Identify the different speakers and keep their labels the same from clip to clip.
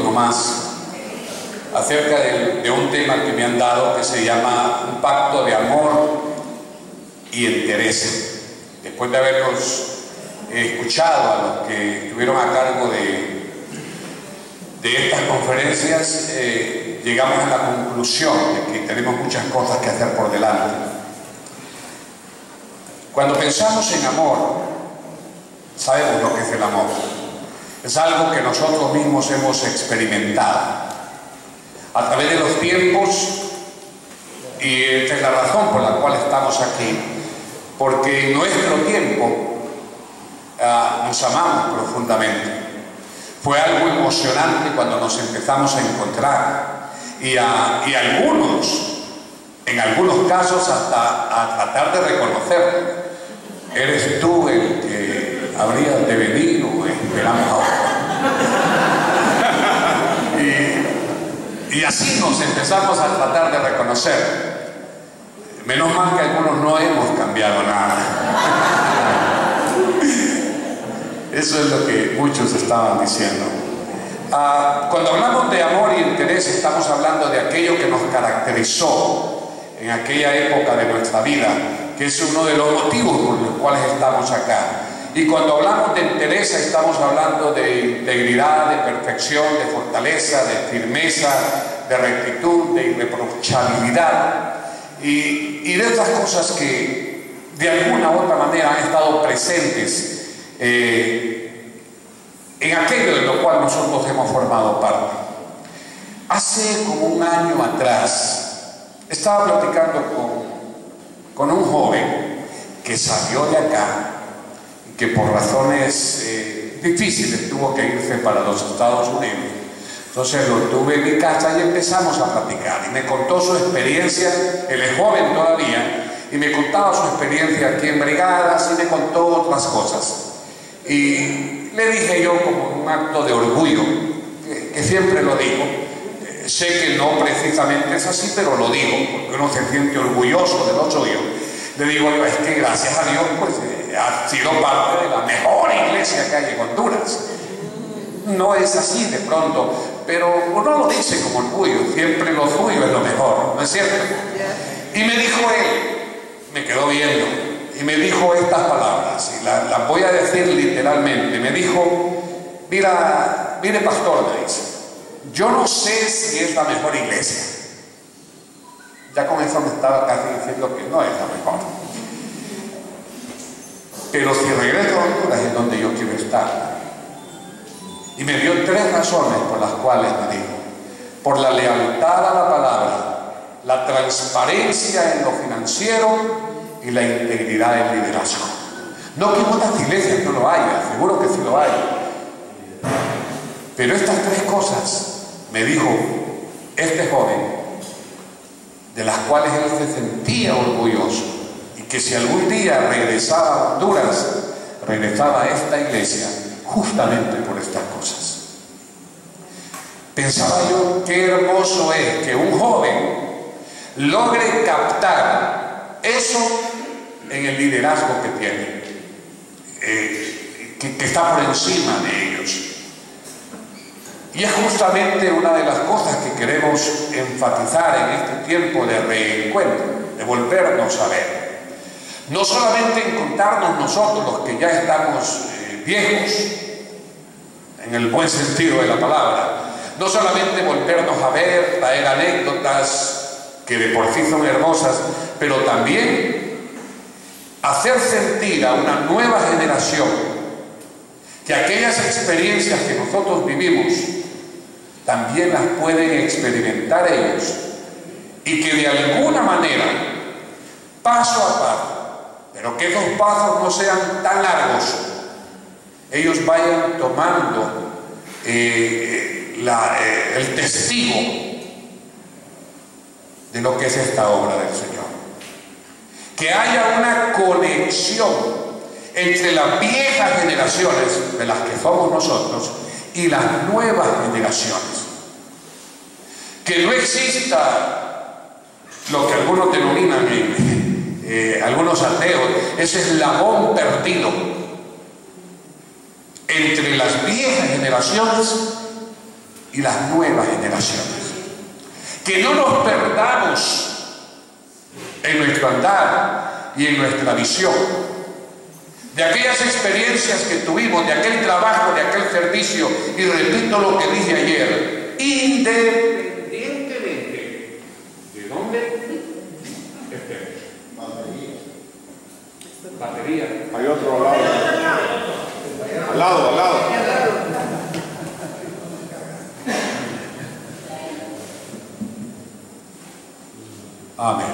Speaker 1: nomás acerca de un tema que me han dado que se llama un pacto de amor y interés. Después de haberlos escuchado a los que estuvieron a cargo de estas conferencias, llegamos a la conclusión de que tenemos muchas cosas que hacer por delante. Cuando pensamos en amor, sabemos lo que es el amor. Es algo que nosotros mismos hemos experimentado a través de los tiempos, y esta es la razón por la cual estamos aquí, porque en nuestro tiempo nos amamos profundamente. Fue algo emocionante cuando nos empezamos a encontrar y algunos, en algunos casos, hasta a tratar de reconocerlo. ¿Eres tú el que habría de venir o esperamos ahora? Y así nos empezamos a tratar de reconocer. Menos mal que algunos no hemos cambiado nada. Eso es lo que muchos estaban diciendo. Cuando hablamos de amor y interés, estamos hablando de aquello que nos caracterizó en aquella época de nuestra vida, que es uno de los motivos por los cuales estamos acá. Y cuando hablamos de interés, estamos hablando de integridad, de perfección, de fortaleza, de firmeza, de rectitud, de irreprochabilidad y de otras cosas que de alguna u otra manera han estado presentes en aquello de lo cual nosotros hemos formado parte. Hace como un año atrás estaba platicando con un joven que salió de acá y que por razones difíciles tuvo que irse para los Estados Unidos. Entonces lo tuve en mi casa y empezamos a platicar y me contó su experiencia. Él es joven todavía y me contaba su experiencia aquí en brigadas y me contó otras cosas. Y le dije yo, como un acto de orgullo, que siempre lo digo, sé que no precisamente es así, pero lo digo, porque uno se siente orgulloso de lo suyo. Le digo, es que gracias a Dios, pues ha sido parte de la mejor iglesia que hay en Honduras. No es así de pronto, pero uno lo dice como orgullo, siempre lo suyo es lo mejor, ¿no es cierto? Y me dijo él, me quedó viendo, y me dijo estas palabras, y las voy a decir literalmente. Me dijo, mire pastor, me dice, yo no sé si es la mejor iglesia. Ya con eso me estaba casi diciendo que no es la mejor. Pero si regreso a Honduras es donde yo quiero estar. Y me dio 3 razones por las cuales me dijo: por la lealtad a la palabra, la transparencia en lo financiero y la integridad del liderazgo. No que en otras iglesias no lo haya, seguro que sí lo hay, pero estas 3 cosas me dijo este joven, de las cuales él se sentía orgulloso, y que si algún día regresaba a Honduras, regresaba a esta iglesia justamente por estas cosas. Pensaba yo, qué hermoso es que un joven logre captar eso en el liderazgo que tiene, que está por encima de ellos. Y es justamente una de las cosas que queremos enfatizar en este tiempo de reencuentro, de volvernos a ver. No solamente encontrarnos nosotros, los que ya estamos viejos, en el buen sentido de la palabra, no solamente volvernos a ver, traer anécdotas que de por sí son hermosas, pero también hacer sentir a una nueva generación que aquellas experiencias que nosotros vivimos también las pueden experimentar ellos, y que de alguna manera, paso a paso, pero que esos pasos no sean tan largos, ellos vayan tomando el testigo de lo que es esta obra del Señor. Que haya una conexión entre las viejas generaciones, de las que somos nosotros, y las nuevas generaciones. Que no exista lo que algunos denominan, algunos ateos, ese eslabón perdido entre las viejas generaciones y las nuevas generaciones. Que no nos perdamos en nuestro andar y en nuestra visión, de aquellas experiencias que tuvimos, de aquel trabajo, de aquel servicio, y repito lo que dije ayer, independientemente de dónde estemos. Batería.
Speaker 2: Hay otro al lado. Al lado.
Speaker 1: Amén.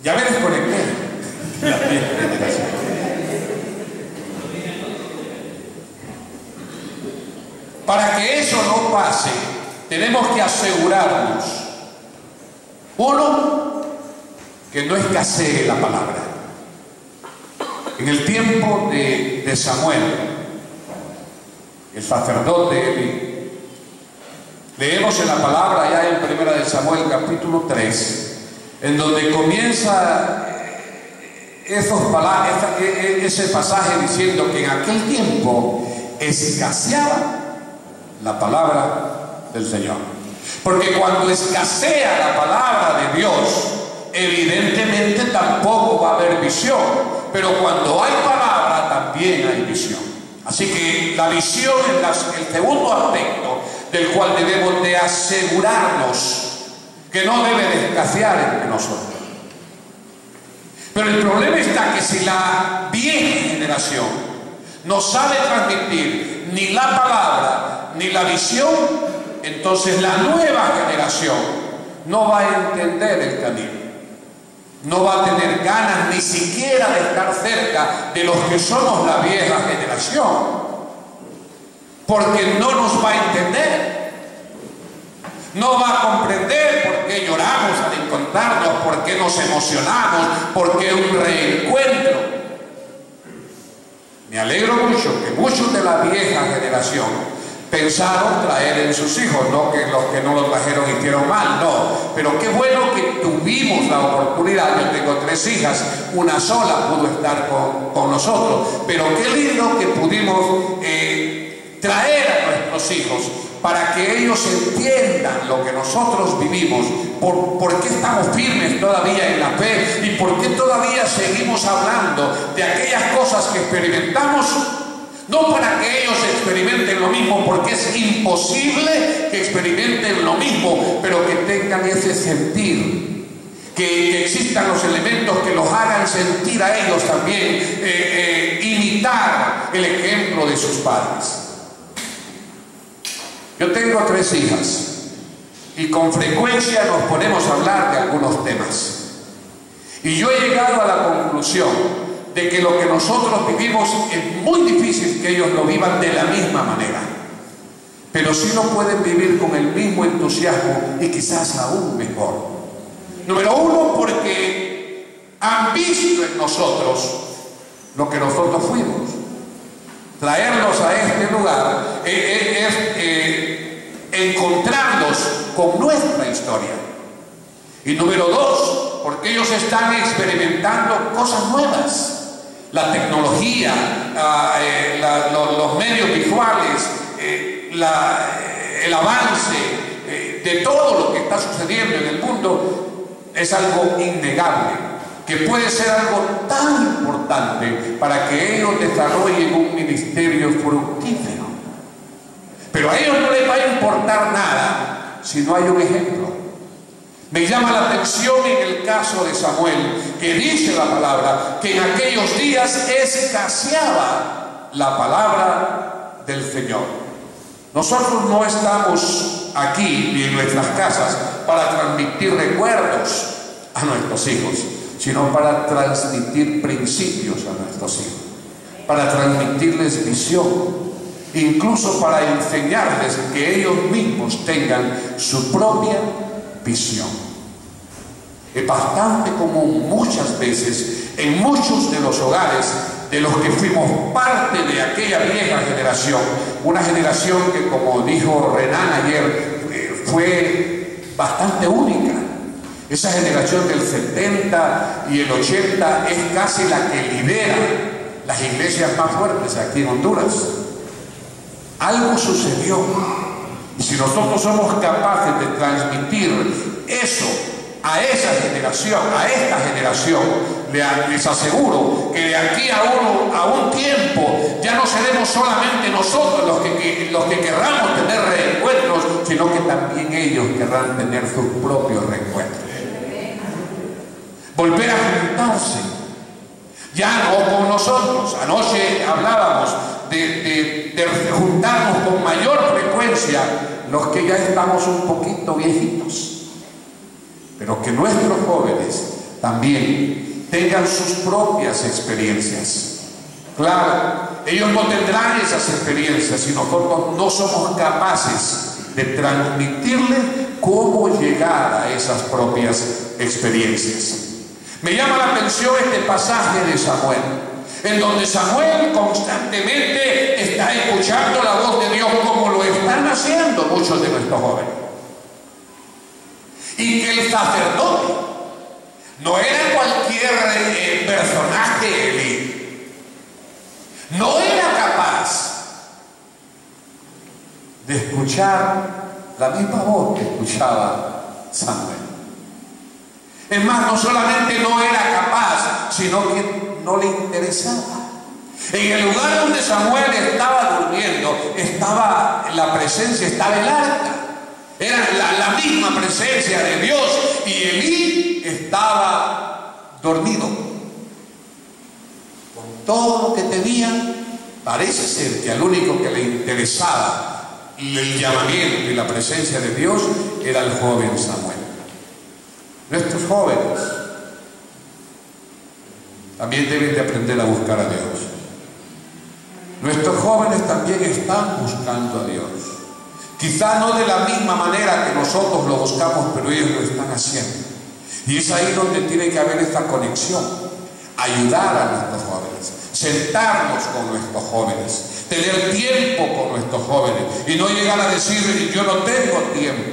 Speaker 1: Ya me desconecté. Para que eso no pase, tenemos que asegurarnos, uno, que no escasee la palabra. En el tiempo de Samuel, el sacerdote Eli, leemos en la palabra ya en 1 Samuel capítulo 3, en donde comienza ese pasaje diciendo que en aquel tiempo escaseaba la palabra del Señor. Porque cuando escasea la palabra de Dios, evidentemente tampoco va a haber visión, pero cuando hay palabra también hay visión. Así que la visión es el segundo aspecto del cual debemos de asegurarnos que no debe de escasear entre nosotros. Pero el problema está que si la vieja generación no sabe transmitir ni la palabra ni la visión, entonces la nueva generación no va a entender el camino. No va a tener ganas ni siquiera de estar cerca de los que somos la vieja generación, porque no nos va a entender. No va a comprender por qué lloramos al encontrarnos, por qué nos emocionamos, por qué un reencuentro. Me alegro mucho que muchos de la vieja generación pensaron traer en sus hijos, no que los que no lo trajeron hicieron mal, no, pero qué bueno que tuvimos la oportunidad. Yo tengo 3 hijas, una sola pudo estar con nosotros, pero qué lindo que pudimos traer a nuestros hijos para que ellos entiendan lo que nosotros vivimos, por qué estamos firmes todavía en la fe y por qué todavía seguimos hablando de aquellas cosas que experimentamos. No para que ellos experimenten lo mismo, porque es imposible que experimenten lo mismo, pero que tengan ese sentir, que existan los elementos que los hagan sentir a ellos también, imitar el ejemplo de sus padres. Yo tengo 3 hijas y con frecuencia nos ponemos a hablar de algunos temas. Y yo he llegado a la conclusión de que lo que nosotros vivimos es muy difícil que ellos lo vivan de la misma manera, pero sí lo pueden vivir con el mismo entusiasmo y quizás aún mejor. Número 1, porque han visto en nosotros lo que nosotros fuimos. Traerlos a este lugar es encontrarnos con nuestra historia. Y número 2, porque ellos están experimentando cosas nuevas. La tecnología, los medios visuales, el avance de todo lo que está sucediendo en el mundo es algo innegable, que puede ser algo tan importante para que ellos desarrollen un ministerio fructífero. Pero a ellos no les va a importar nada si no hay un ejemplo. Me llama la atención en el caso de Samuel, que dice la palabra que en aquellos días escaseaba la palabra del Señor. Nosotros no estamos aquí ni en nuestras casas para transmitir recuerdos a nuestros hijos, sino para transmitir principios a nuestros hijos, para transmitirles visión, incluso para enseñarles que ellos mismos tengan su propia visión. Es bastante común muchas veces en muchos de los hogares de los que fuimos parte de aquella vieja generación, una generación que, como dijo Renan ayer, fue bastante única. Esa generación del 70 y el 80 es casi la que lidera las iglesias más fuertes aquí en Honduras. Algo sucedió. Y si nosotros somos capaces de transmitir eso a esa generación, a esta generación, les aseguro que de aquí a un tiempo ya no seremos solamente nosotros los que querramos tener reencuentros, sino que también ellos querrán tener sus propios reencuentros. Volver a juntarse, ya no con nosotros. Anoche hablábamos de juntarnos con mayor frecuencia los que ya estamos un poquito viejitos, pero que nuestros jóvenes también tengan sus propias experiencias. Claro, ellos no tendrán esas experiencias si nosotros no somos capaces de transmitirles cómo llegar a esas propias experiencias. Me llama la atención este pasaje de Samuel, en donde Samuel constantemente está escuchando la voz de Dios, como lo están haciendo muchos de nuestros jóvenes. Y que el sacerdote no era cualquier personaje elite, no era capaz de escuchar la misma voz que escuchaba Samuel. Es más, no solamente no era capaz, sino que no le interesaba. En el lugar donde Samuel estaba durmiendo, estaba la presencia, estaba el arca. Era la misma presencia de Dios, y Elí estaba dormido. Con todo lo que tenía, parece ser que al único que le interesaba el llamamiento y la presencia de Dios era el joven Samuel. Nuestros jóvenes también deben de aprender a buscar a Dios. Nuestros jóvenes también están buscando a Dios. Quizá no de la misma manera que nosotros lo buscamos, pero ellos lo están haciendo. Y es ahí donde tiene que haber esta conexión. Ayudar a nuestros jóvenes, sentarnos con nuestros jóvenes, tener tiempo con nuestros jóvenes y no llegar a decir yo no tengo tiempo.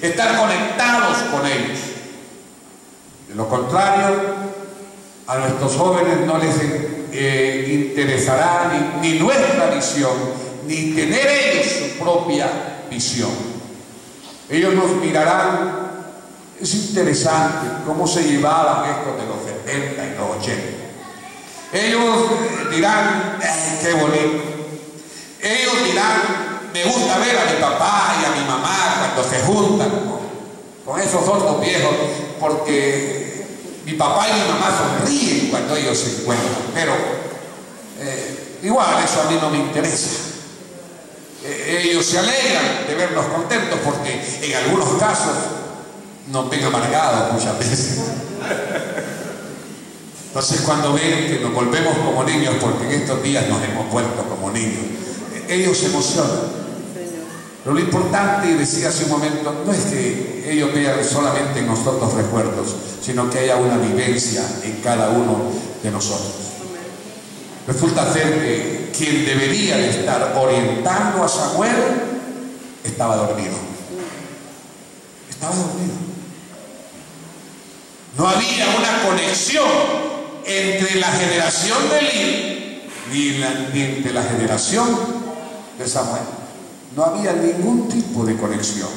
Speaker 1: Estar conectados con ellos. De lo contrario, a nuestros jóvenes no les interesará ni nuestra visión, ni tener ellos su propia visión. Ellos nos mirarán. Es interesante cómo se llevaban estos de los 70 y los 80. Ellos dirán, qué bonito. Ellos dirán, me gusta ver a mi papá y a mi mamá cuando se juntan con esos otros viejos, porque mi papá y mi mamá sonríen cuando ellos se encuentran, pero igual eso a mí no me interesa. Ellos se alegran de vernos contentos porque en algunos casos nos ven amargados muchas veces. Entonces, cuando ven que nos volvemos como niños, porque en estos días nos hemos vuelto como niños, ellos se emocionan. Pero lo importante, decía hace un momento, no es que ellos vean solamente en nosotros recuerdos, sino que haya una vivencia en cada uno de nosotros. Resulta ser que quien debería de estar orientando a Samuel estaba dormido. Estaba dormido. No había una conexión entre la generación de Elí ni entre la generación de Samuel. No había ningún tipo de conexión.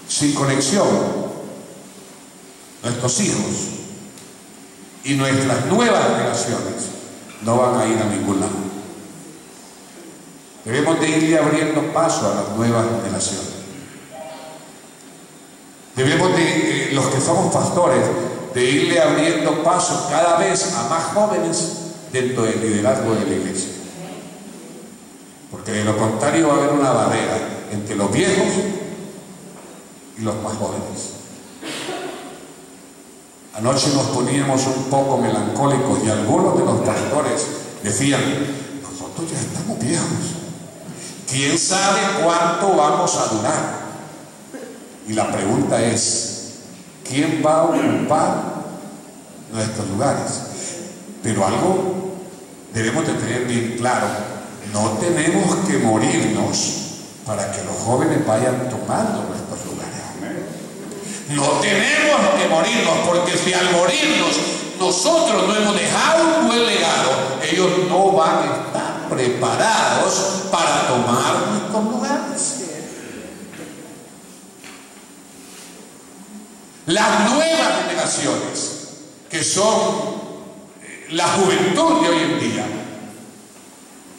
Speaker 1: Sin conexión, nuestros hijos y nuestras nuevas generaciones no van a ir a ningún lado. Debemos de irle abriendo paso a las nuevas generaciones. Debemos de, los que somos pastores, de irle abriendo paso cada vez a más jóvenes dentro del liderazgo de la iglesia. Porque de lo contrario va a haber una barrera entre los viejos y los más jóvenes. Anoche nos poníamos un poco melancólicos y algunos de los pastores decían, nosotros ya estamos viejos, ¿quién sabe cuánto vamos a durar? Y la pregunta es, ¿quién va a ocupar nuestros lugares? Pero algo debemos de tener bien claro, no tenemos que morirnos para que los jóvenes vayan tomando nuestros lugares. No tenemos que morirnos, porque si al morirnos nosotros no hemos dejado un buen legado, ellos no van a estar. preparados para tomar nuestros lugares. Las nuevas generaciones, que son la juventud de hoy en día,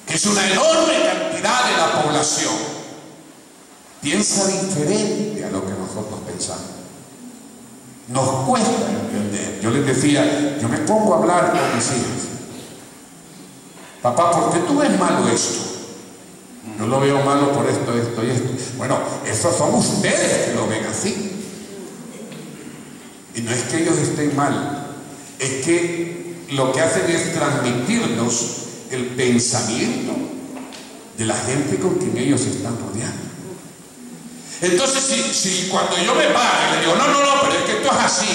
Speaker 1: que es una enorme cantidad de la población, piensa diferente a lo que nosotros pensamos. Nos cuesta entender. Yo les decía, yo me pongo a hablar con mis hijas. Papá, ¿por qué tú ves malo esto? Yo lo veo malo por esto, esto y esto. Bueno, esos son ustedes que lo ven así. Y no es que ellos estén mal, es que lo que hacen es transmitirnos el pensamiento de la gente con quien ellos se están rodeando. Entonces, si cuando yo me paro y le digo, no, pero es que esto es así,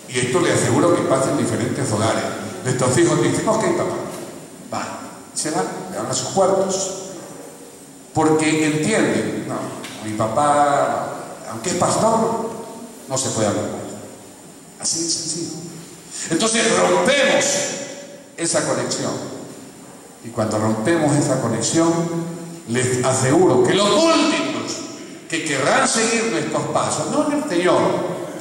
Speaker 1: y esto le aseguro que pasa en diferentes hogares, nuestros hijos dicen, ok, papá, va, se van a sus cuartos, porque entienden, no, mi papá, aunque es pastor, no se puede hablar con él. Así de sencillo. Entonces rompemos esa conexión. Y cuando rompemos esa conexión, les aseguro que los últimos que querrán seguir nuestros pasos, no en el Señor,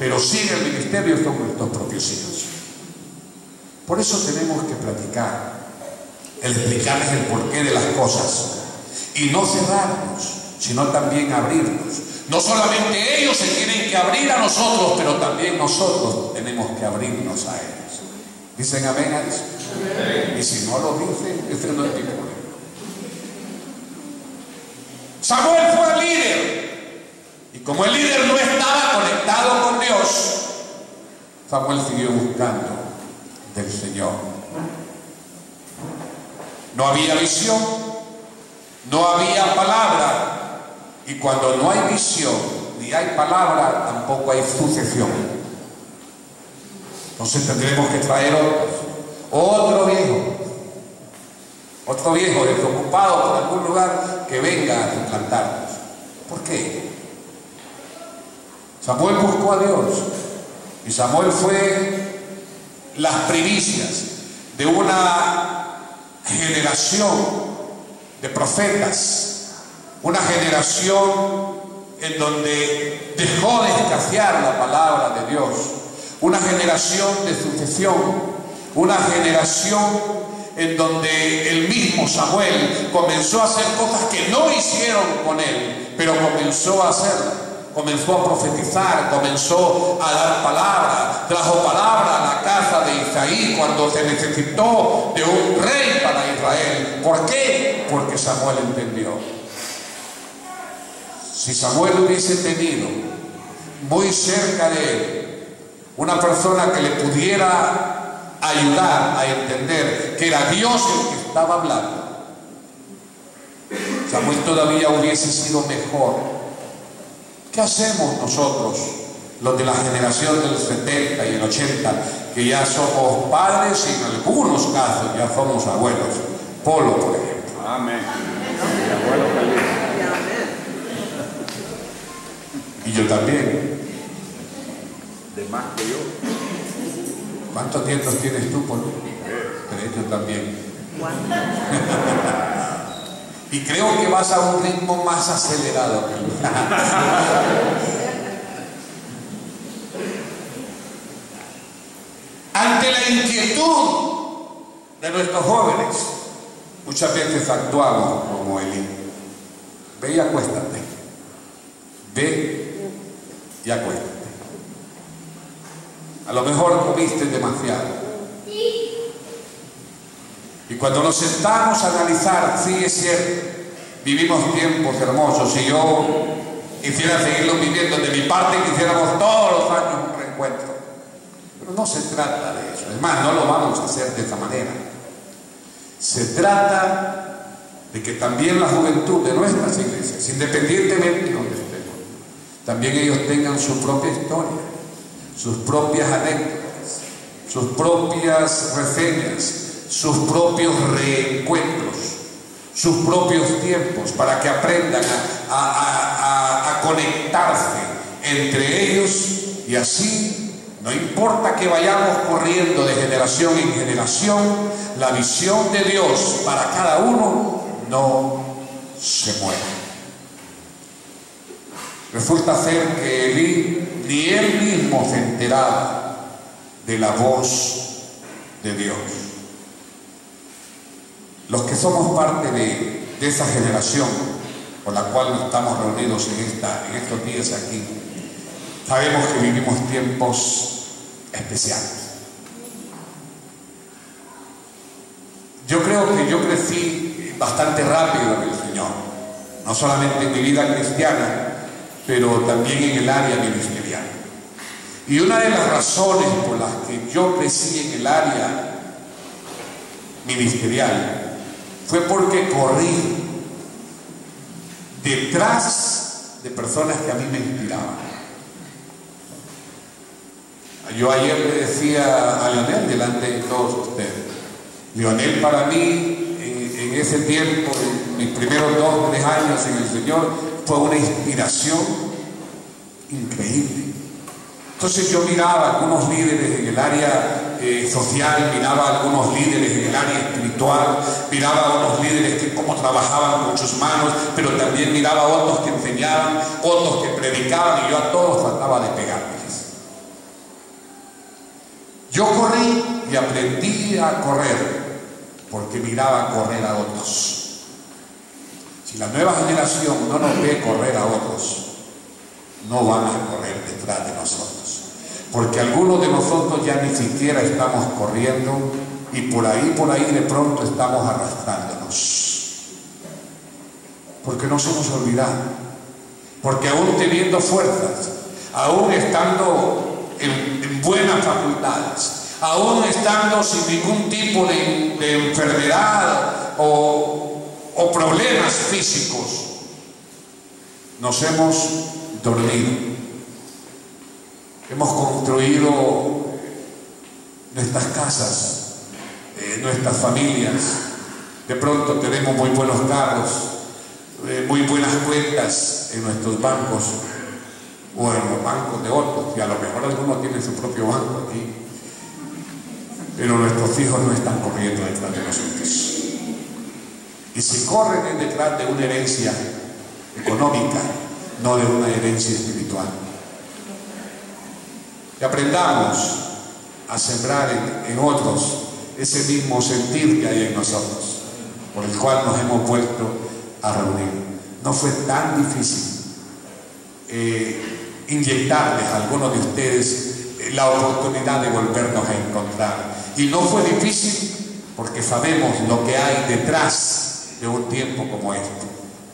Speaker 1: pero sí en el ministerio, son nuestros propios hijos. Por eso tenemos que platicar, el explicarles el porqué de las cosas. Y no cerrarnos, sino también abrirnos. No solamente ellos se tienen que abrir a nosotros, pero también nosotros tenemos que abrirnos a ellos. ¿Dicen amén a eso? Amén. Y si no lo dicen, ese no es mi problema. Samuel fue el líder. Y como el líder no estaba conectado con Dios, Samuel siguió buscando del Señor. No había visión, no había palabra. Y cuando no hay visión, ni hay palabra, tampoco hay sucesión. Entonces tendremos que traer otro viejo desocupado por algún lugar que venga a implantarnos. ¿Por qué? Samuel buscó a Dios, y Samuel fue las primicias de una generación de profetas. Una generación en donde dejó de escasear la palabra de Dios. Una generación de sucesión. Una generación en donde el mismo Samuel comenzó a hacer cosas que no hicieron con él, pero comenzó a hacerlas. Comenzó a profetizar, comenzó a dar palabra, trajo palabra a la casa de Isaí cuando se necesitó de un rey para Israel. ¿Por qué? Porque Samuel entendió. Si Samuel hubiese tenido muy cerca de él una persona que le pudiera ayudar a entender que era Dios el que estaba hablando, Samuel todavía hubiese sido mejor. ¿Qué hacemos nosotros, los de la generación del 70 y el 80, que ya somos padres y en algunos casos ya somos abuelos? Polo, por ejemplo.
Speaker 2: Amén. Mi abuelo feliz.
Speaker 1: Y yo también.
Speaker 2: De más que yo.
Speaker 1: ¿Cuántos nietos tienes tú, Polo? Pero yo también. Y creo que vas a un ritmo más acelerado que yo. Ante la inquietud de nuestros jóvenes, muchas veces actuamos como Elí. Ve y acuéstate. Ve y acuéstate. A lo mejor comiste demasiado. Y cuando nos sentamos a analizar, sí es cierto, vivimos tiempos hermosos. Si yo quisiera seguirlos viviendo, de mi parte quisiéramos todos los años un reencuentro. Pero no se trata de eso. Es más, no lo vamos a hacer de esa manera. Se trata de que también la juventud de nuestras iglesias, independientemente de donde estemos, también ellos tengan su propia historia, sus propias anécdotas, sus propias reseñas, sus propios reencuentros, sus propios tiempos, para que aprendan a conectarse entre ellos y así No importa que vayamos corriendo de generación en generación, la visión de Dios para cada uno no se muere. Resulta ser que Elí ni él mismo se enteraba de la voz de Dios. Los que somos parte de esa generación con la cual estamos reunidos en estos días aquí, sabemos que vivimos tiempos especiales. Yo creo que yo crecí bastante rápido en el Señor, no solamente en mi vida cristiana, pero también en el área ministerial. Y una de las razones por las que yo crecí en el área ministerial fue porque corrí detrás de personas que a mí me inspiraban. Yo ayer le decía a Leonel delante de todos ustedes, Leonel para mí en ese tiempo, en mis primeros 2 o 3 años en el Señor, fue una inspiración increíble. Entonces yo miraba a algunos líderes en el área social, miraba a algunos líderes en el área espiritual, miraba a unos líderes que cómo trabajaban con sus manos, pero también miraba a otros que enseñaban, otros que predicaban, y yo a todos trataba de pegarles. Yo corrí y aprendí a correr porque miraba correr a otros. Si la nueva generación no nos ve correr a otros, no van a correr detrás de nosotros, porque algunos de nosotros ya ni siquiera estamos corriendo y por ahí de pronto estamos arrastrándonos, porque nos hemos olvidado, porque aún teniendo fuerzas, aún estando en buenas facultades, aún estando sin ningún tipo de enfermedad o problemas físicos, nos hemos dormido. Hemos construido nuestras casas, nuestras familias. De pronto tenemos muy buenos carros, muy buenas cuentas en nuestros bancos o en los bancos de otros, y a lo mejor algunos tienen su propio banco aquí, pero nuestros hijos no están corriendo detrás de nosotros. Y si corren es detrás de una herencia económica, no de una herencia espiritual. Que aprendamos a sembrar en otros ese mismo sentir que hay en nosotros, por el cual nos hemos vuelto a reunir. No fue tan difícil inyectarles a algunos de ustedes la oportunidad de volvernos a encontrar. Y no fue difícil porque sabemos lo que hay detrás de un tiempo como este.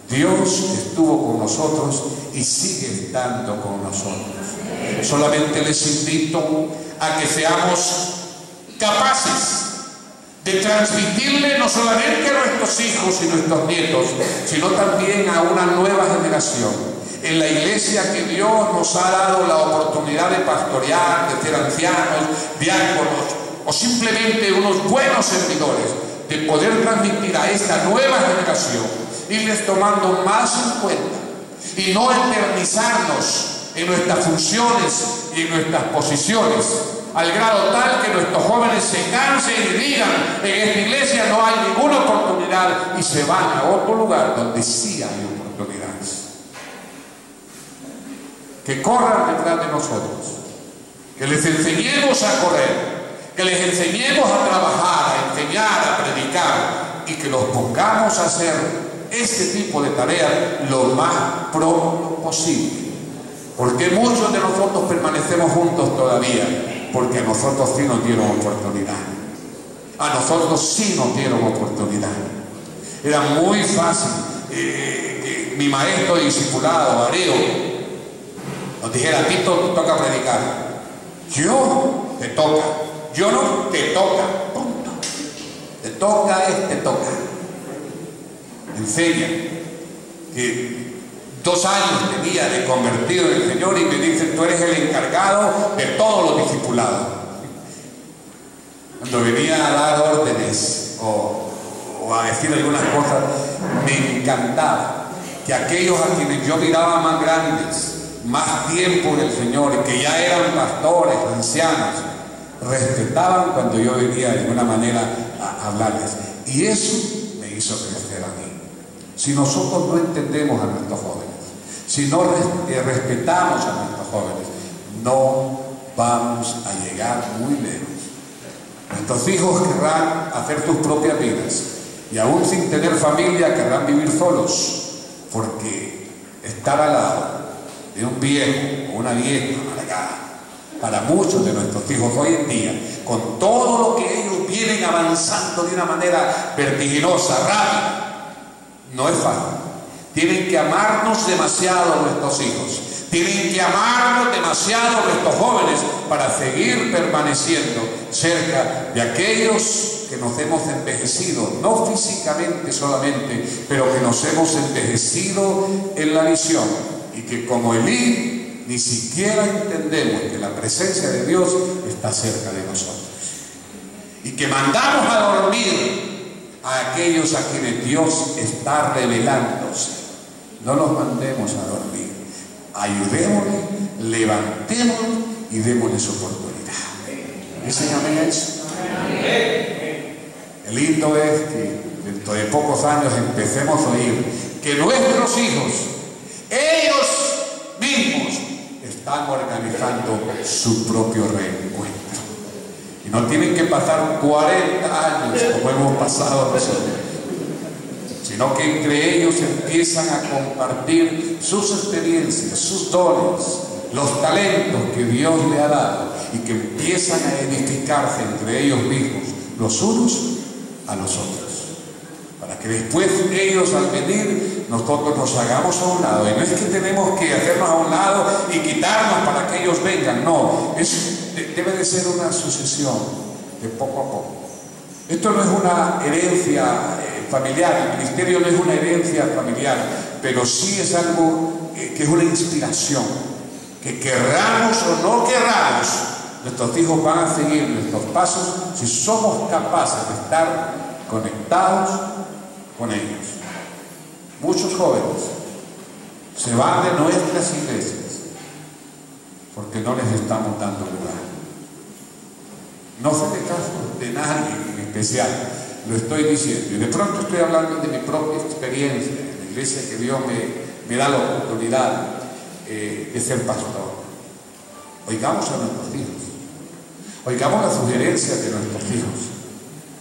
Speaker 1: Dios estuvo con nosotros y sigue estando con nosotros. Solamente les invito a que seamos capaces de transmitirle no solamente a nuestros hijos y nuestros nietos, sino también a una nueva generación. En la iglesia que Dios nos ha dado la oportunidad de pastorear, de ser ancianos, diáconos o simplemente unos buenos servidores, de poder transmitir a esta nueva generación, irles tomando más en cuenta y no eternizarnos en nuestras funciones y en nuestras posiciones, al grado tal que nuestros jóvenes se cansen y digan: en esta iglesia no hay ninguna oportunidad, y se van a otro lugar donde sí hay oportunidades. Que corran detrás de nosotros, que les enseñemos a correr, que les enseñemos a trabajar, a enseñar, a predicar, y que los pongamos a hacer este tipo de tareas lo más pronto posible. Porque muchos de nosotros permanecemos juntos todavía, porque a nosotros sí nos dieron oportunidad. A nosotros sí nos dieron oportunidad. Era muy fácil que mi maestro discipulado, Areo, nos dijera: a ti te toca predicar. Yo, te toca. Yo no, te toca. Punto. Te toca, te toca. Enseña. Que 2 años tenía de convertido en el Señor y me dicen: tú eres el encargado de todos los discipulados. Cuando venía a dar órdenes o a decir algunas cosas, me encantaba que aquellos a quienes yo miraba más grandes, más tiempo en el Señor y que ya eran pastores, ancianos, respetaban cuando yo venía de alguna manera a hablarles. Y eso me hizo crecer a mí. Si nosotros no entendemos a nuestros jóvenes, si no respetamos a nuestros jóvenes, no vamos a llegar muy lejos. Nuestros hijos querrán hacer sus propias vidas y aún sin tener familia querrán vivir solos, porque estar al lado de un viejo o una vieja amargada, para muchos de nuestros hijos hoy en día, con todo lo que ellos vienen avanzando de una manera vertiginosa, rápida, no es fácil. Tienen que amarnos demasiado nuestros hijos, tienen que amarnos demasiado nuestros jóvenes para seguir permaneciendo cerca de aquellos que nos hemos envejecido, no físicamente solamente, pero que nos hemos envejecido en la visión, y que como Elí ni siquiera entendemos que la presencia de Dios está cerca de nosotros, y que mandamos a dormir a aquellos a quienes Dios está revelándose. No los mandemos a dormir, ayudémosles, levantémoslos y démosles oportunidad. ¿Dicen amén a eso? El lindo es que dentro de pocos años empecemos a oír que nuestros hijos, ellos mismos, están organizando su propio reencuentro. Y no tienen que pasar 40 años como hemos pasado nosotros, sino que entre ellos empiezan a compartir sus experiencias, sus dones, los talentos que Dios le ha dado, y que empiezan a edificarse entre ellos mismos, los unos a los otros, para que después ellos, al venir, nosotros nos hagamos a un lado. Y no es que tenemos que hacernos a un lado y quitarnos para que ellos vengan, no, debe de ser una sucesión de poco a poco. Esto no es una herencia familiar, el ministerio no es una herencia familiar, pero sí es algo que es una inspiración, que querramos o no querramos, nuestros hijos van a seguir nuestros pasos si somos capaces de estar conectados con ellos. Muchos jóvenes se van de nuestras iglesias porque no les estamos dando lugar. No se le caso de nadie en especial, lo estoy diciendo, y de pronto estoy hablando de mi propia experiencia en la iglesia que Dios me da la oportunidad de ser pastor. Oigamos a nuestros hijos, oigamos las sugerencias de nuestros hijos.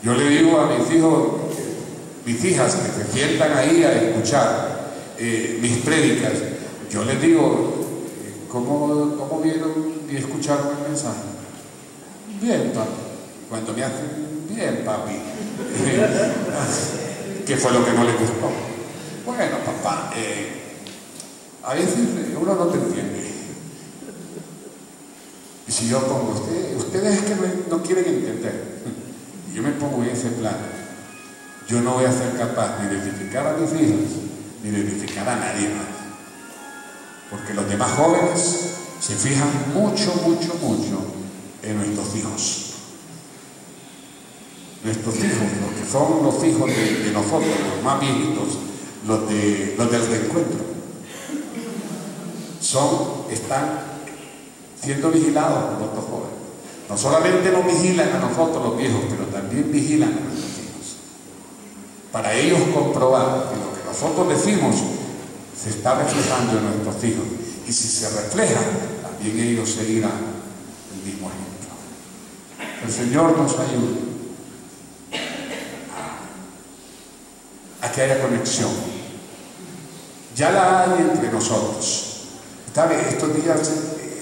Speaker 1: Yo le digo a mis hijos, mis hijas que se sientan ahí a escuchar mis prédicas, yo les digo, ¿cómo vieron y escucharon el mensaje? Bien, papi. Cuando me hacen, bien, papi. ¿Qué fue lo que no les gustó? Bueno, papá, a veces uno no te entiende. Y si yo pongo, ustedes es que no quieren entender, y yo me pongo en ese plan, yo no voy a ser capaz ni de edificar a mis hijos, ni de edificar a nadie más. Porque los demás jóvenes se fijan mucho en nuestros hijos. Nuestros hijos, los que son los hijos de nosotros, los más viejitos, los del reencuentro, están siendo vigilados por nuestros jóvenes. No solamente nos vigilan a nosotros los viejos, pero también vigilan a nuestros hijos, para ellos comprobar que lo que nosotros decimos se está reflejando en nuestros hijos, y si se refleja, también ellos seguirán el mismo ejemplo. El Señor nos ayude a que haya conexión. Ya la hay entre nosotros. Estos días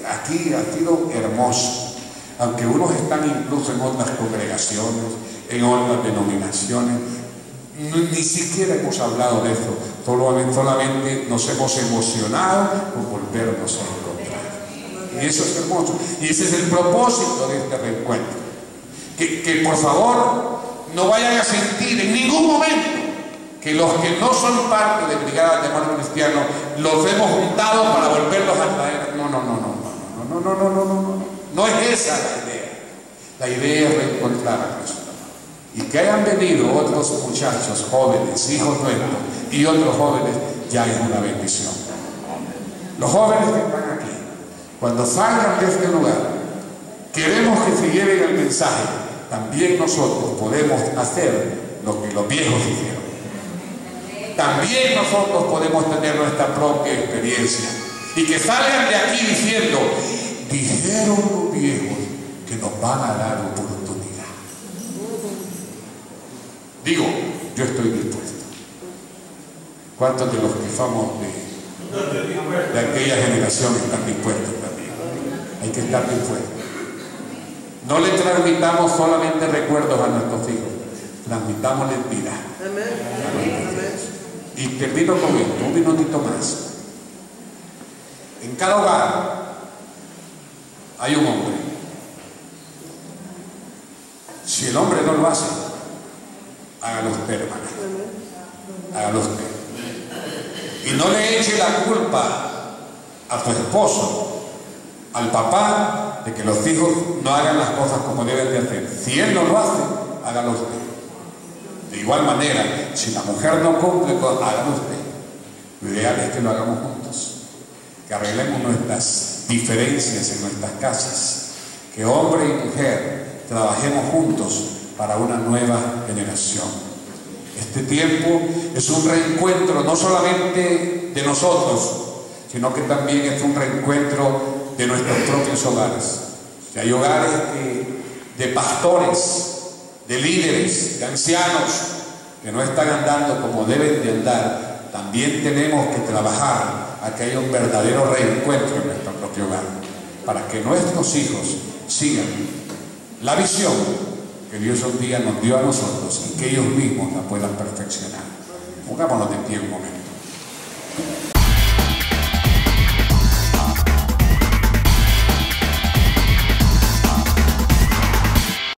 Speaker 1: aquí ha sido hermoso, aunque unos están incluso en otras congregaciones, en otras denominaciones, ni siquiera hemos hablado de eso, solamente nos hemos emocionado por volvernos a encontrar. Y eso es hermoso, y ese es el propósito de este reencuentro. Que por favor no vayan a sentir en ningún momento que los que no son parte de Brigada de Amor Cristiano los hemos juntado para volverlos a traer. No es esa la idea. La idea es reencontrar a Cristo. Y que hayan venido otros muchachos jóvenes, hijos nuestros, y otros jóvenes, ya es una bendición. Los jóvenes que están aquí, cuando salgan de este lugar, queremos que se lleven el mensaje. También nosotros podemos hacer lo que los viejos hicieron. También nosotros podemos tener nuestra propia experiencia. Y que salgan de aquí diciendo, dijeron los viejos que nos van a dar oportunidad. Digo, yo estoy dispuesto. ¿Cuántos de los que somos de aquella generación están dispuestos también? Hay que estar dispuestos. No le transmitamos solamente recuerdos a nuestros hijos, transmitámosles vida. Y termino con esto, un minutito más. En cada hogar hay un hombre. Si el hombre no lo hace, hágalo usted, hermana. Hágalo usted. Y no le eche la culpa a su esposo, al papá, de que los hijos no hagan las cosas como deben de hacer. Si él no lo hace, hágalo usted. De igual manera, si la mujer no cumple, hágalo usted. Lo ideal es que lo hagamos juntos, que arreglemos nuestras diferencias en nuestras casas, que hombre y mujer trabajemos juntos para una nueva generación. Este tiempo es un reencuentro no solamente de nosotros, sino que también es un reencuentro de nuestros propios hogares. Si hay hogares de pastores, de líderes, de ancianos que no están andando como deben de andar, también tenemos que trabajar a que haya un verdadero reencuentro en nuestro propio hogar, para que nuestros hijos sigan la visión que Dios un día nos dio a nosotros y que ellos mismos la puedan perfeccionar. Pongámonos de pie un momento.